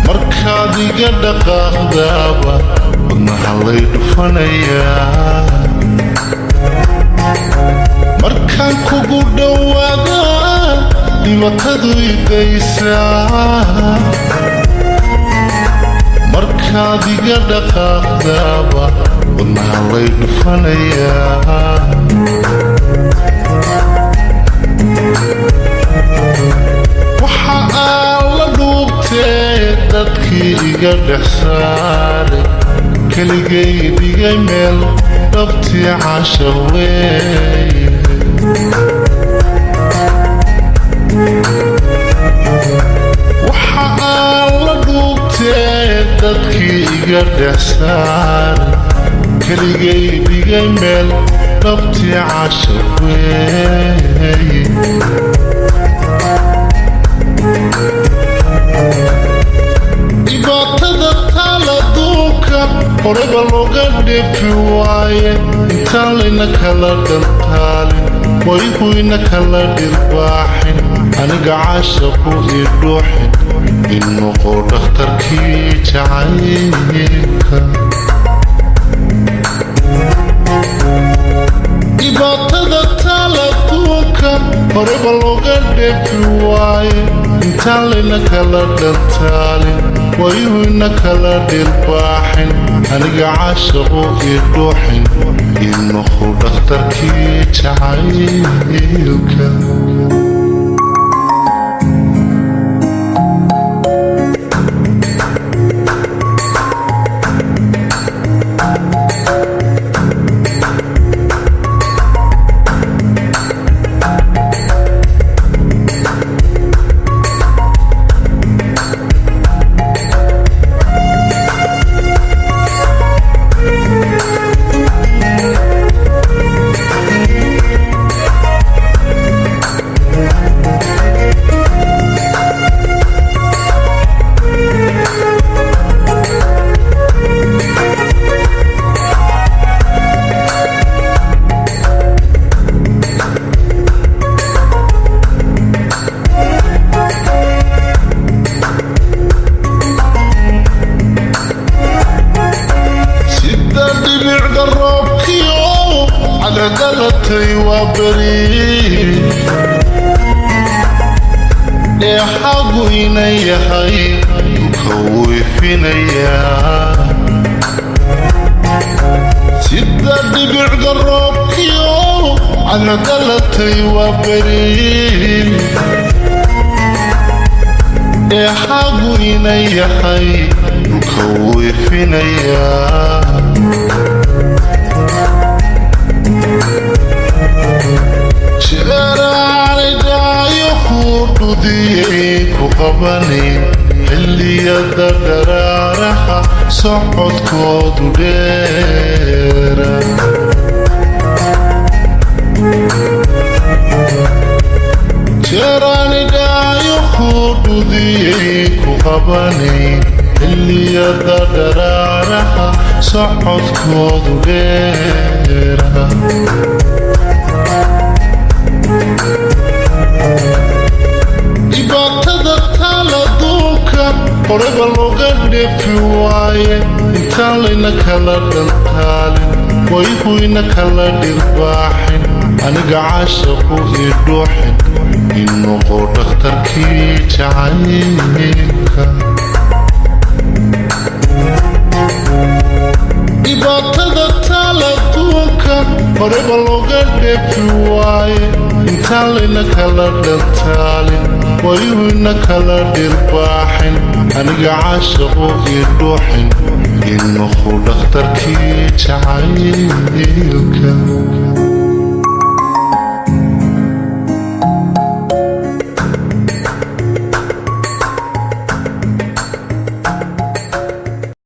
markaad iga dhaqaaqdaaba wadnaha lay dhufanayaa markaan kugu dhowaada dhibatadu idaysaa markaad iga dhaqaaqdaaba wadnaha lay dhufanayaa waxa aan la dhuubtee dadkii iga dhex saaray keligay dhigay meel dhabtii casha weeye waxa aan la dhuubtee dadkii iga dhex saaray keligay dhigay meel dhabtii casha weeye dhibaatada taala duulka horeba looga dheefi waaye intaan layna kala dhantaalin wayhuyna kala dhirbaaxin aniga caashaqu ii dhuuxin in noqo dhakhtarkii jacaylka dhibaatada taala duulka horeba looga dheefi waaye intaan layna kala dhantaalin wayhuyna kala dhirbaaxin aniga caashaqu ii dhuuxin in noqo dhakhtarkii jacaylka وبري حقو إنيهاي وخوفينيا سيدا دبع قربكيو على قلتي وبري حقو إنيهاي وخوفينيا xilliyada daraaraha socodkoodu dheera jeeraanidhaayo hudhudiyey ku qabanay xilliyada daraaraha socodkoodu dheera dhibaatada taala duulka horeba looga dheefi waaye intaan layna kala dhantaalin wayhuyna kala dhirbaaxin aniga caashaqu ii dhuuxin in noqo dhakhtarkii jacaylka dhibaatada taala duulka horeba looga dheefi waaye intaan layna kala dhantaalin wayhuyna kala dhirbaaxin aniga caashaqu ii dhuuxin in noqo dhakhtarkii jacaylka